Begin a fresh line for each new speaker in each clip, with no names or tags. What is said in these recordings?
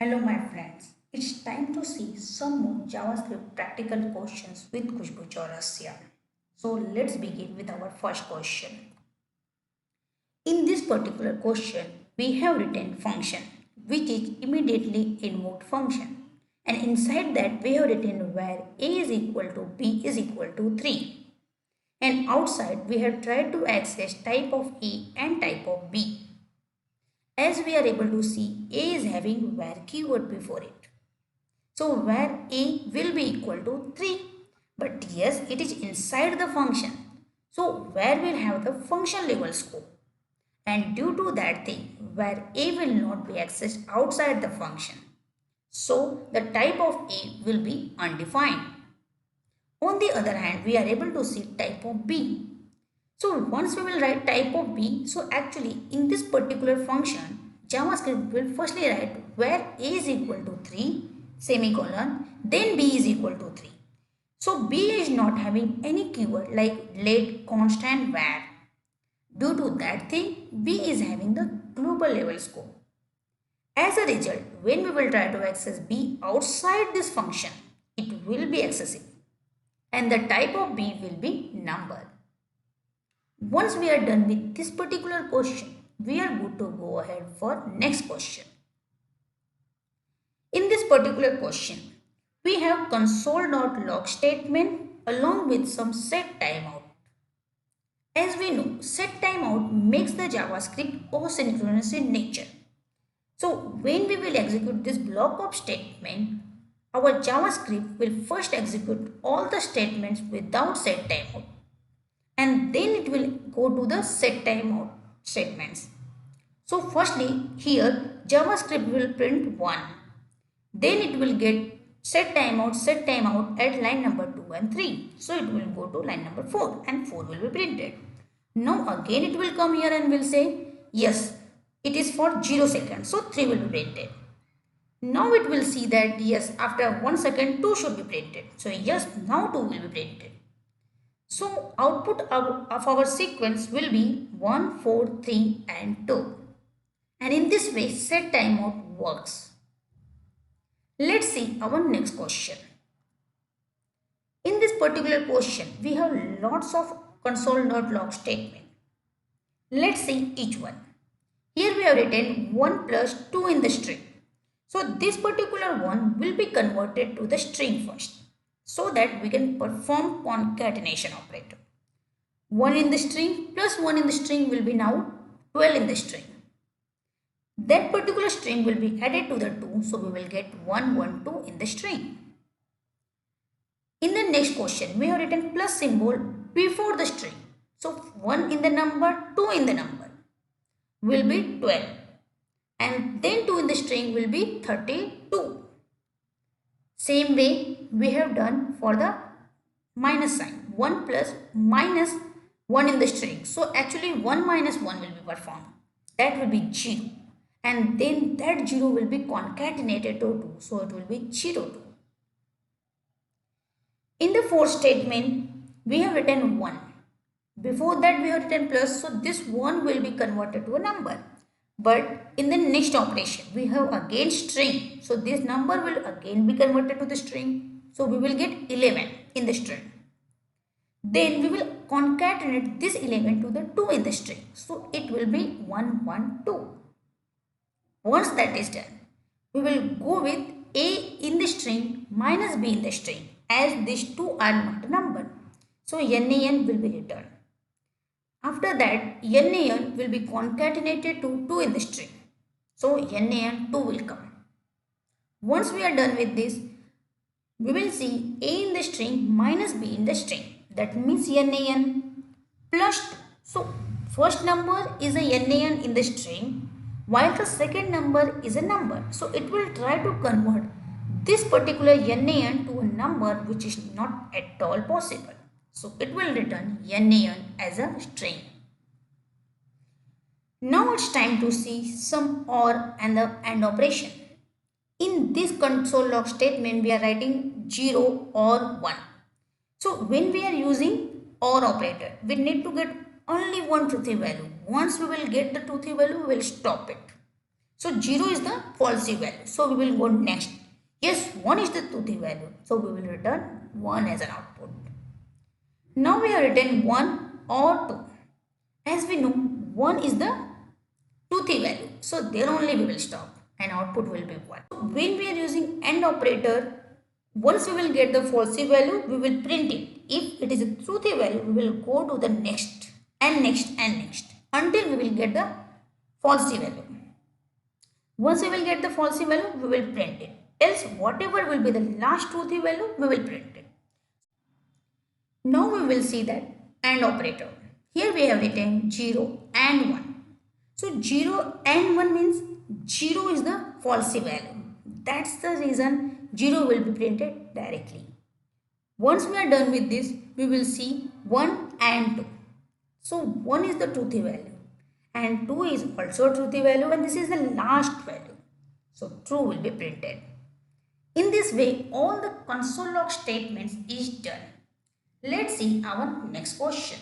Hello my friends, it's time to see some more JavaScript practical questions with Khushbu Chaurasia. So let's begin with our first question. In this particular question, we have written function which is immediately invoked function, and inside that we have written where a is equal to b is equal to 3, and outside we have tried to access type of a and type of b. As we are able to see, a is having where keyword before it. So where a will be equal to 3. But yes, it is inside the function. So where will have the function level scope. And due to that thing, where a will not be accessed outside the function. So the type of a will be undefined. On the other hand, we are able to see type of b. So once we will write type of b, so actually in this particular function, JavaScript will firstly write where a is equal to 3 semicolon, then b is equal to 3. So b is not having any keyword like let, constant, var. Due to that thing, b is having the global level scope. As a result, when we will try to access b outside this function, it will be accessible and the type of b will be number. Once we are done with this particular question, we are good to go ahead for next question. In this particular question, we have console.log statement along with some set timeout. As we know, set timeout makes the JavaScript asynchronous in nature. So when we will execute this block of statement, our JavaScript will first execute all the statements without set timeout, and then it will go to the set timeout statements. So firstly here JavaScript will print 1, then it will get set timeout at line number 2 and 3. So it will go to line number 4 and 4 will be printed. Now again it will come here and will say yes, it is for 0 seconds, so 3 will be printed. Now it will see that yes, after 1 second 2 should be printed. So yes, now 2 will be printed. So output of our sequence will be 1, 4, 3 and 2. And in this way set timeout works. Let's see our next question. In this particular question, we have lots of console.log statement. Let's see each one. Here we have written 1 plus 2 in the string. So this particular one will be converted to the string first, so that we can perform concatenation operator. 1 in the string plus 1 in the string will be now 12 in the string. That particular string will be added to the 2, so we will get 1, 1, 2 in the string. In the next question, we have written plus symbol before the string. So 1 in the number, 2 in the number will be 12. And then 2 in the string will be 32. Same way we have done for the minus sign. 1 plus minus 1 in the string. So actually 1 minus 1 will be performed. That will be 0. And then that 0 will be concatenated to 2. So it will be 0, 2. In the fourth statement, we have written 1. Before that we have written plus, so this 1 will be converted to a number. But in the next operation, we have again string. So this number will again be converted to the string. So we will get 11 in the string. Then we will concatenate this 11 to the 2 in the string. So it will be 1, 1, 2. Once that is done, we will go with a in the string minus b in the string, as these two are not a number. So nan will be returned. After that, nan will be concatenated to 2 in the string. So nan 2 will come. Once we are done with this, we will see a in the string minus b in the string. That means nan plus 2. So first number is a nan in the string, while the second number is a number. So it will try to convert this particular nan to a number which is not at all possible. So it will return nan as a string. Now it's time to see some OR and the AND operation. In this console log statement, we are writing 0 or 1. So when we are using OR operator, we need to get only one truthy value. Once we will get the truthy value, we will stop it. So 0 is the false value. So we will go next. Yes, 1 is the truthy value. So we will return 1 as an output. Now we have written 1 or 2. As we know, 1 is the truthy value. So there only we will stop and output will be 1. When we are using AND operator, once we will get the falsy value, we will print it. If it is a truthy value, we will go to the next and next and next until we will get the falsy value. Once we will get the falsy value, we will print it. Else whatever will be the last truthy value, we will print it. Now we will see that AND operator. Here we have written 0 and 1. So 0 and 1 means 0 is the falsy value. That's the reason 0 will be printed directly. Once we are done with this, we will see 1 and 2. So 1 is the truthy value and 2 is also a truthy value, and this is the last value. So true will be printed. In this way, all the console log statements is done. Let's see our next question.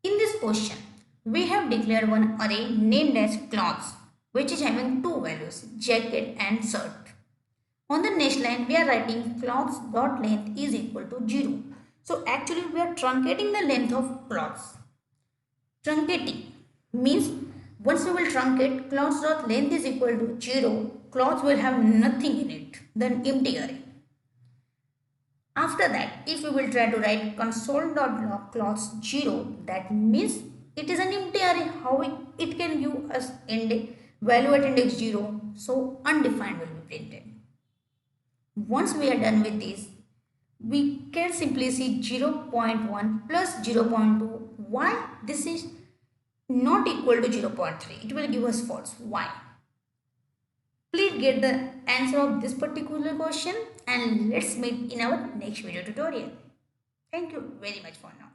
In this question, we have declared one array named as clothes, which is having two values, jacket and shirt. On the next line, we are writing clothes dot length is equal to 0. So actually, we are truncating the length of clothes. Truncating means once we will truncate clothes dot length is equal to 0, clothes will have nothing in it, then empty array. After that, if we will try to write console.log clothes 0, that means it is an empty array. How it can give us value at index 0, so undefined will be printed. Once we are done with this, we can simply see 0.1 plus 0.2. Why this is not equal to 0.3? It will give us false. Why? Please get the answer of this particular question and let's meet in our next video tutorial. Thank you very much for now.